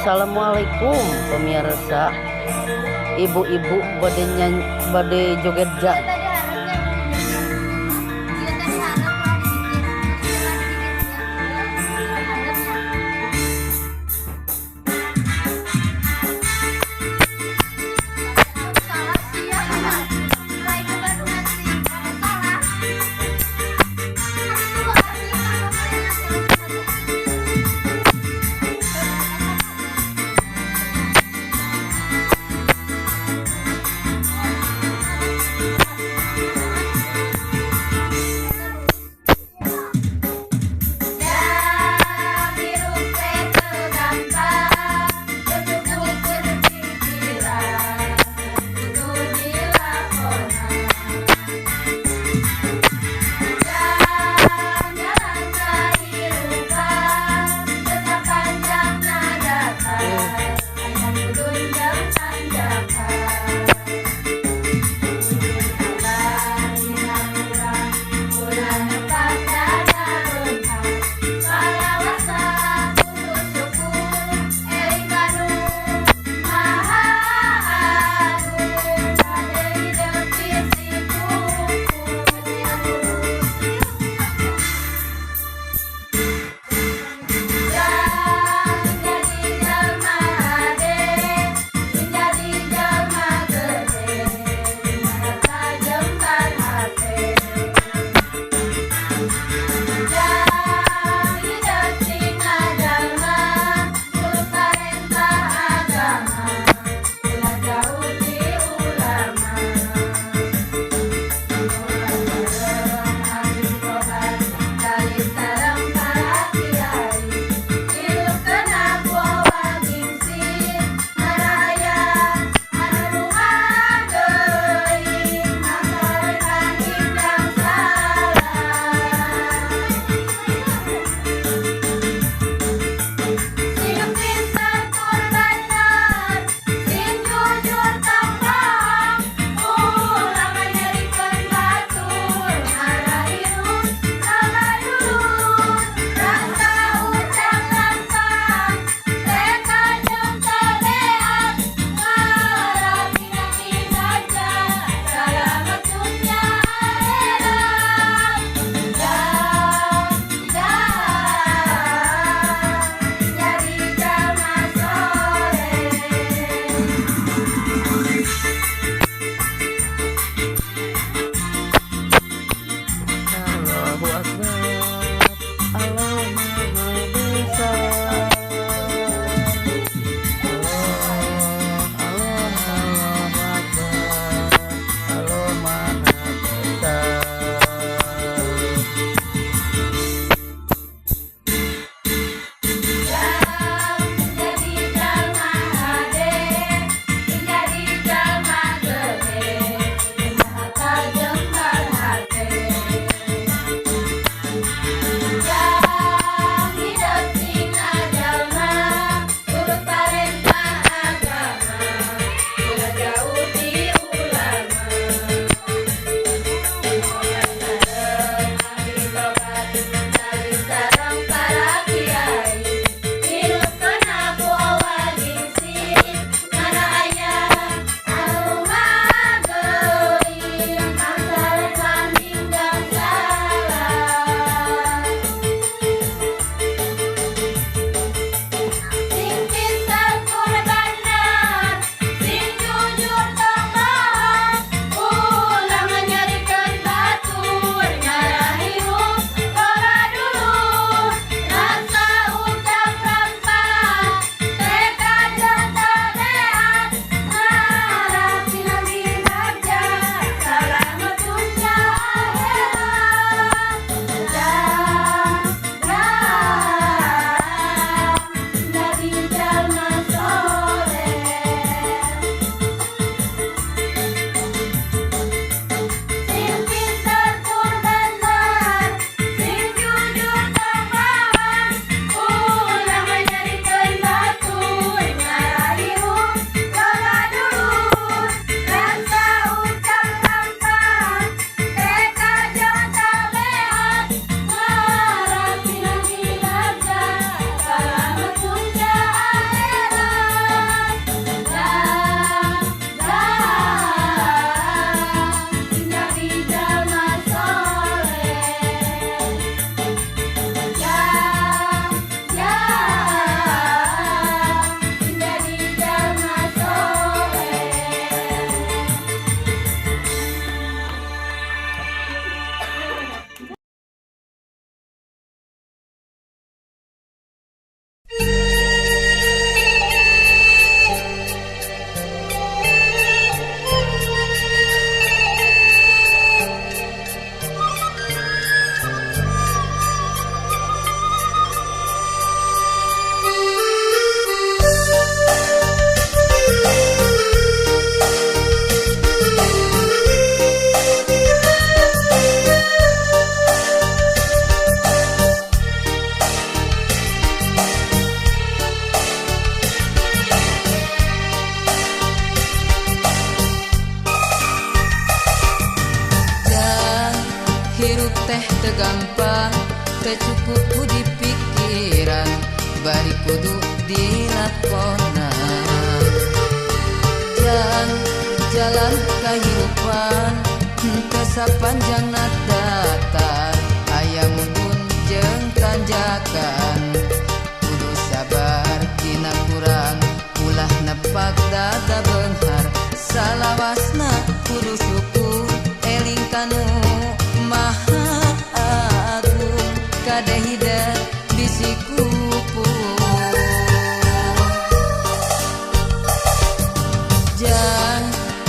Assalamualaikum pemirsa, ibu-ibu bade joget jang. pupu di pikiran bari kudu dilakonan. Jalan kehidupan teu sapanjang datar, aya mundun jeung tanjakan. Kudu sabar dina kurang, ulah nepak dada beunghar. Salawasna kudu syukur eling kanu maha agung, kadehida bisi kupu.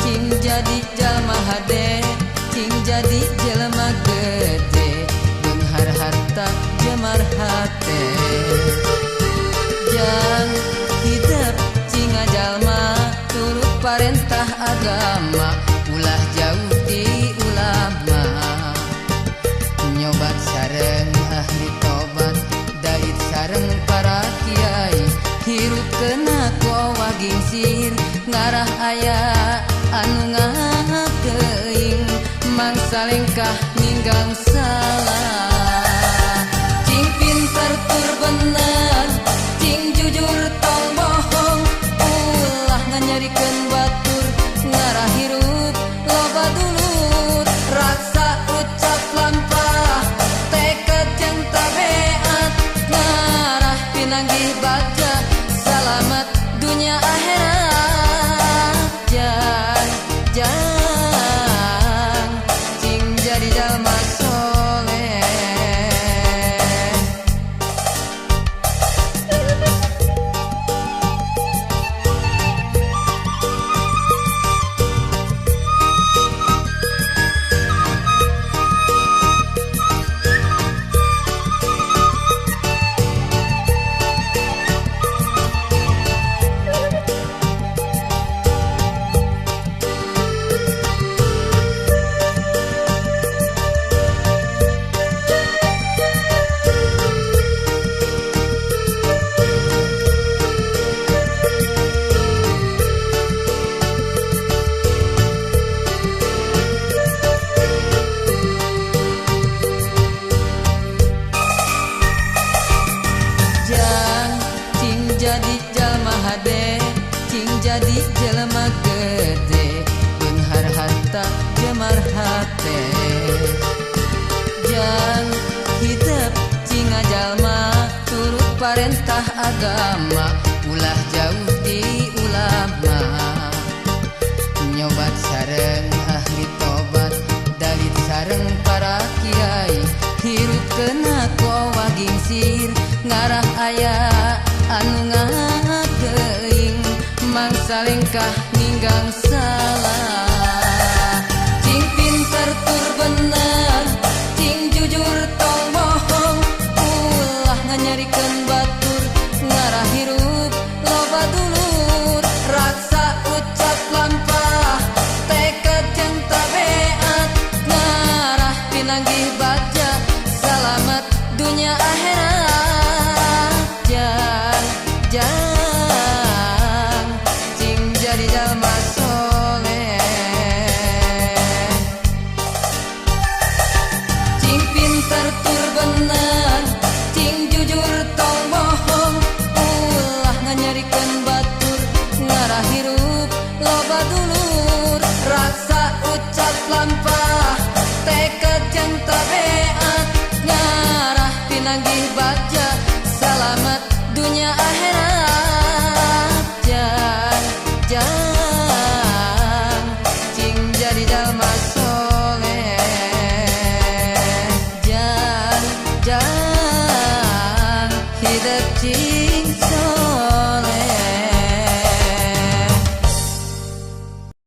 Cing jadi jalma hade, cing jadi jelema gede, beunghar harta jemar hate. Jang hidup cing jalma turut parentah agama, ulah jauh di ulama. Nyobat sareng ahli tobat, dait sareng para kiai, hirup kena kowa gingsir, ngarah aya anu ngakeing, mangsa lengkah ninggang salah. Cing pinter tur bener, cing jujur tong bohong, ulah nganyarikeun batur, ngarah hirup loba dulur. Raksa ucap lampah, tekad jeung tabeat, ngarah pinanggih baca, salamat dunia akhirat. Jang cing jadi jalma soleh. Jadi jalma hade, cing jadi jelema gede, beunghar harta jemar hate. Jang hidup cing jalma turut parentah agama, ulah jauh di ulama. Nyobat sareng ahli tobat, dalit sareng para kiai, hirup kena kowa gingsir, ngarah aya anu ngakeing, mangsa lengkah ninggang salah. Cing pinter tur bener, cing jujur tong bohong, ulah nganyarikeun batur, ngarah hirup loba dulur. Raksa ucap lampah, tekad jeung tabeat, ngarah pinanggih baca, salamat dunia akhirat. Jang cing jadi jalma soleh. Cing pinter tur bener, cing jujur tong